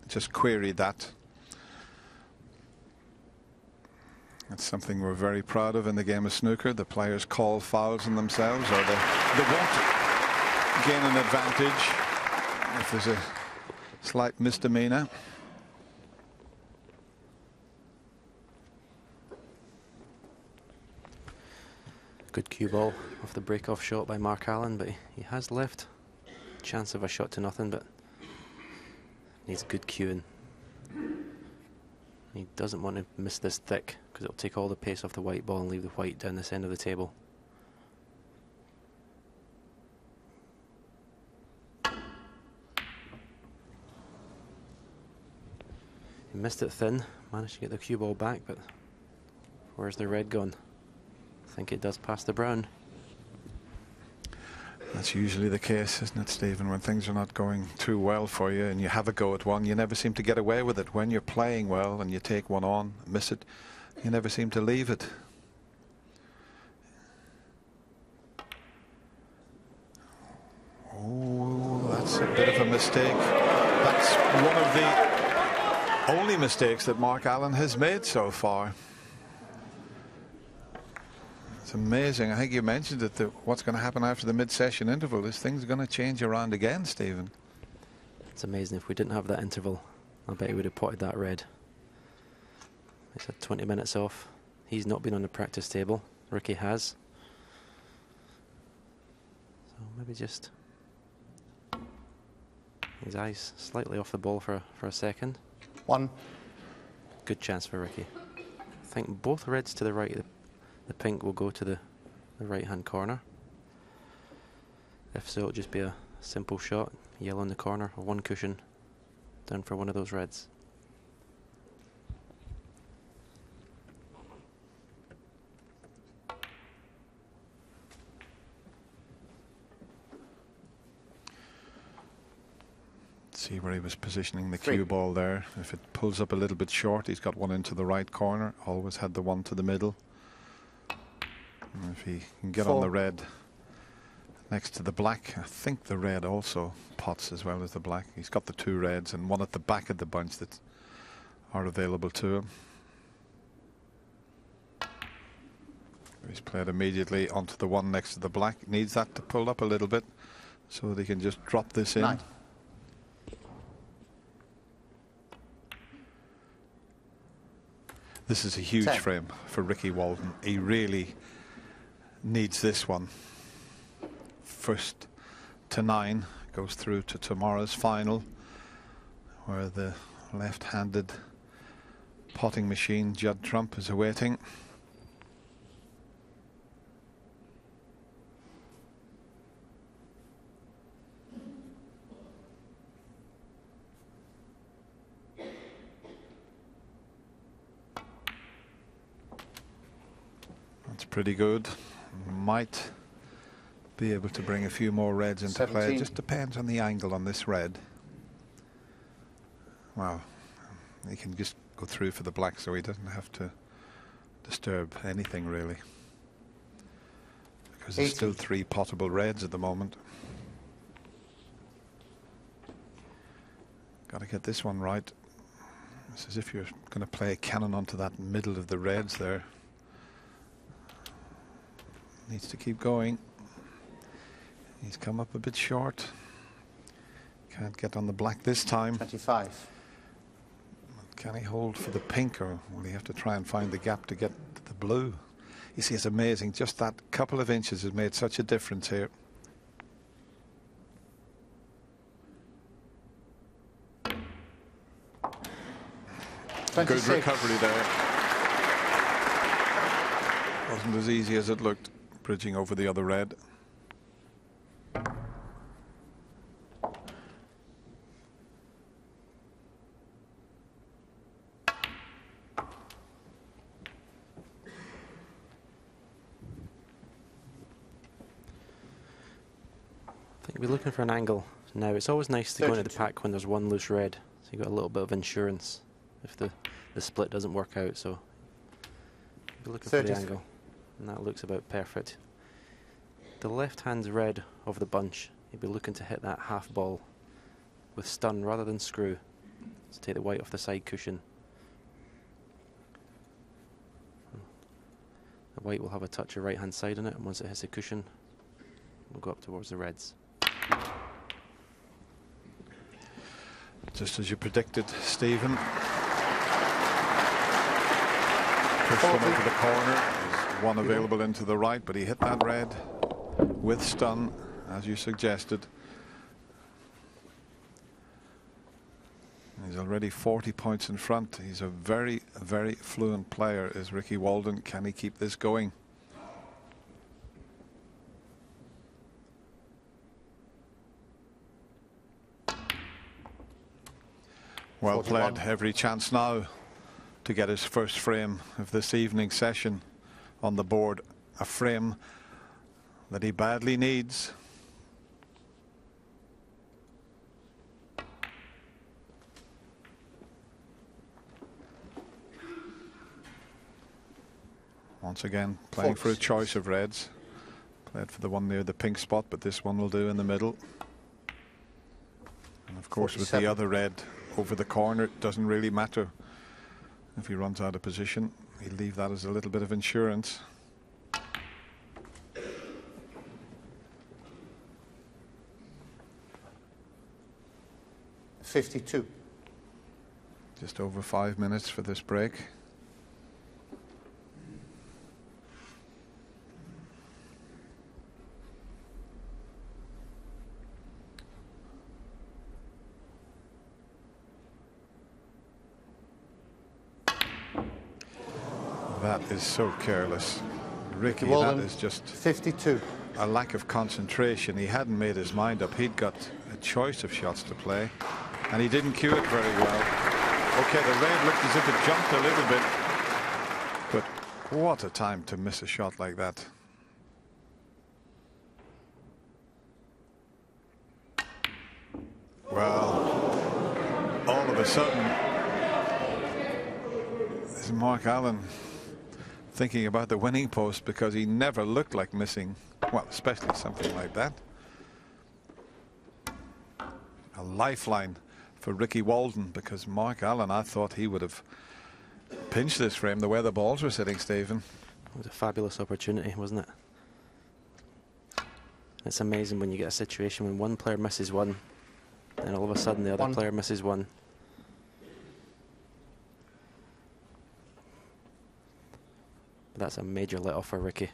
just queried that. That's something we're very proud of in the game of snooker. The players call fouls on themselves, or they want to gain an advantage if there's a slight misdemeanor. Good cue ball off the break-off shot by Mark Allen, but he has left chance of a shot to nothing, but needs good cueing. He doesn't want to miss this thick, because it'll take all the pace off the white ball and leave the white down this end of the table. He missed it thin, managed to get the cue ball back, but where's the red gone? I think it does pass the brown. That's usually the case, isn't it, Stephen? When things are not going too well for you and you have a go at one, you never seem to get away with it. When you're playing well and you take one on, miss it, you never seem to leave it. Oh, that's a bit of a mistake. That's one of the only mistakes that Mark Allen has made so far. It's amazing. I think you mentioned it, that what's going to happen after the mid-session interval is things are going to change around again, Stephen. It's amazing. If we didn't have that interval, I bet he would have potted that red. He's had 20 minutes off. He's not been on the practice table. Ricky has. So maybe just his eyes slightly off the ball for a second. One. Good chance for Ricky. I think both reds to the right. The pink will go to the right-hand corner. If so, it'll just be a simple shot. Yellow in the corner, or one cushion down for one of those reds. See where he was positioning the cue ball there. If it pulls up a little bit short, he's got one into the right corner. Always had the one to the middle. And if he can get on the red next to the black, I think the red also pots as well as the black. He's got the two reds and one at the back of the bunch that are available to him. He's played immediately onto the one next to the black. Needs that to pull up a little bit so that he can just drop this in. 9. This is a huge 10. frame for Ricky Walden. He really needs this one. First to 9 goes through to tomorrow's final, where the left-handed potting machine Judd Trump is awaiting. That's pretty good. Might be able to bring a few more reds into 17. play. It just depends on the angle on this red. Well, he can just go through for the black, so he doesn't have to disturb anything really, because there's 80. still 3 potable reds at the moment. Got to get this one right. It's as if you're going to play a cannon onto that middle of the reds there. Needs to keep going. He's come up a bit short. Can't get on the black this time. 25. Can he hold for the pink, or will he have to try and find the gap to get to the blue? You see, it's amazing. Just that couple of inches has made such a difference here. Good recovery there. Wasn't as easy as it looked, bridging over the other red. We're looking for an angle now. It's always nice to go into the pack when there's one loose red, so you've got a little bit of insurance if the split doesn't work out. So we're looking for the angle, and that looks about perfect. The left hand's red of the bunch. You'd be looking to hit that half ball with stun rather than screw. to take the white off the side cushion. The white will have a touch of right-hand side in it, and once it hits the cushion, we'll go up towards the reds. Just as you predicted, Stephen. Push one over the corner. There's one available into the right, but he hit that red with stun, as you suggested. He's already 40 points in front. He's a very, very fluent player, is Ricky Walden. Can he keep this going? Well 41. played. Every chance now to get his first frame of this evening session on the board. A frame that he badly needs. Once again, playing for a choice of reds. Played for the one near the pink spot, but this one will do in the middle. And of course, 47. with the other red over the corner, it doesn't really matter if he runs out of position. He'll leave that as a little bit of insurance. .52. Just over 5 minutes for this break. That is so careless. Ricky, that is just 52. a lack of concentration. He hadn't made his mind up. He'd got a choice of shots to play, and he didn't cue it very well. Okay, the red looked as if it jumped a little bit, but what a time to miss a shot like that. Well, all of a sudden, is Mark Allen thinking about the winning post, because he never looked like missing, well, especially something like that. A lifeline for Ricky Walden, because Mark Allen, I thought he would have pinched this frame the way the balls were sitting, Stephen. It was a fabulous opportunity, wasn't it? It's amazing when you get a situation when one player misses one, and all of a sudden the other player misses one. That's a major let-off for Ricky.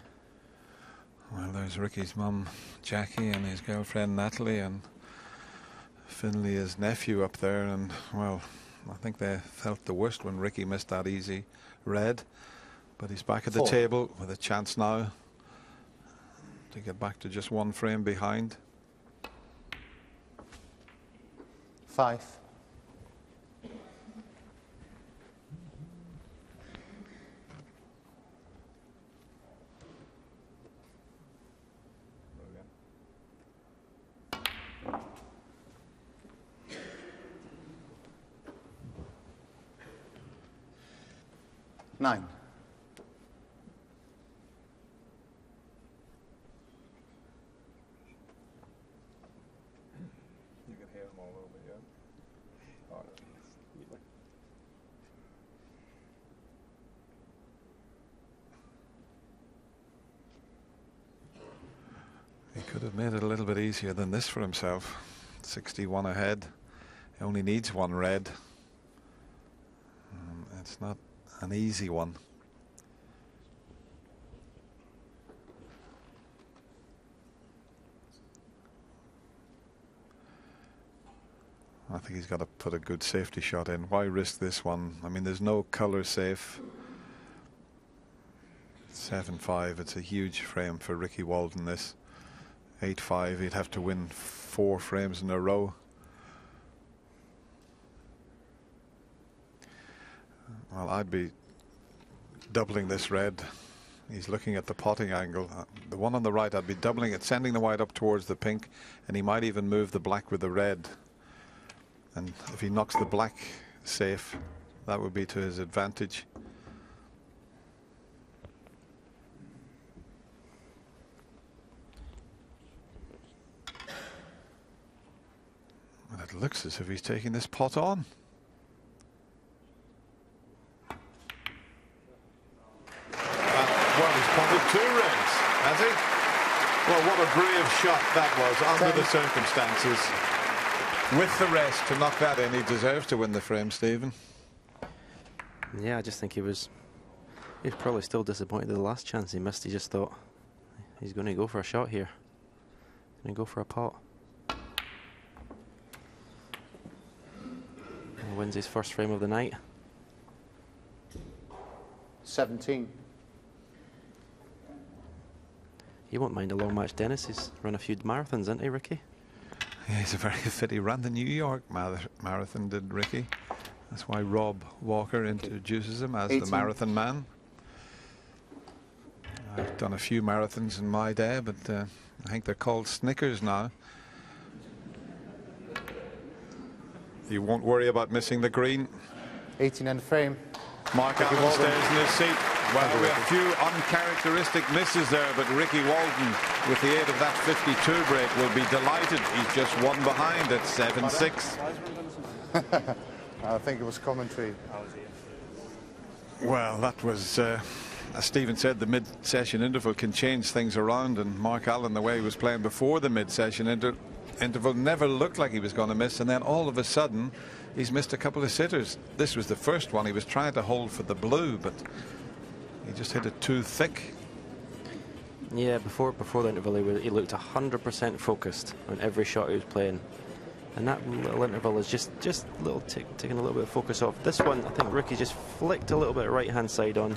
Well, there's Ricky's mum, Jackie, and his girlfriend, Natalie, and Finley, his nephew, up there. And, well, I think they felt the worst when Ricky missed that easy red. But he's back at the table with a chance now to get back to just one frame behind. 5. Nine. You can hear them all over, yeah. Oh, he could have made it a little bit easier than this for himself. 61 ahead. He only needs one red. It's not an easy one. I think he's got to put a good safety shot in. Why risk this one? I mean, there's no color safe. 7-5. It's a huge frame for Ricky Walden, this. 8-5. He'd have to win 4 frames in a row. Well, I'd be doubling this red. He's looking at the potting angle. The one on the right, I'd be doubling it, sending the white up towards the pink, and he might even move the black with the red. And if he knocks the black safe, that would be to his advantage. And it looks as if he's taking this pot on. Well, what a brave shot that was under the circumstances. With the rest, to knock that in, he deserves to win the frame, Stephen. Yeah, I just think he was probably still disappointed in the last chance he missed. He just thought he's going to go for a shot here. Going to go for a pot. And wins his first frame of the night. 17. He won't mind a long match. Dennis, he's run a few marathons, isn't he, Ricky? Yeah, he's a very fit. He ran the New York marathon, did Ricky. That's why Rob Walker introduces him as 18. the marathon man. I've done a few marathons in my day, but I think they're called Snickers now. You won't worry about missing the green. 18 and frame. Mark Allen stays in his seat. Well, we have a few uncharacteristic misses there, but Ricky Walden, with the aid of that 52 break, will be delighted. He's just one behind at 7-6. I think it was commentary. Well, that was, as Stephen said, the mid-session interval can change things around, and Mark Allen, the way he was playing before the mid-session interval, never looked like he was going to miss, and then all of a sudden he's missed a couple of sitters. This was the first one. He was trying to hold for the blue, but he just hit it too thick. Yeah, before the interval he looked 100% focused on every shot he was playing, and that little interval is just a little taking a little bit of focus off. This one, I think Ricky just flicked a little bit right hand side on,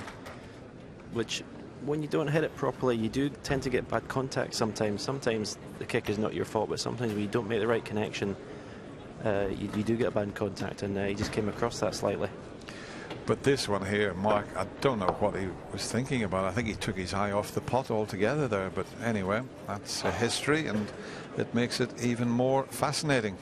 which when you don't hit it properly, you do tend to get bad contact sometimes. Sometimes the kick is not your fault, but sometimes when you don't make the right connection, you do get bad contact, and he just came across that slightly. But this one here, Mark, I don't know what he was thinking about. I think he took his eye off the pot altogether there. But anyway, that's history, and it makes it even more fascinating.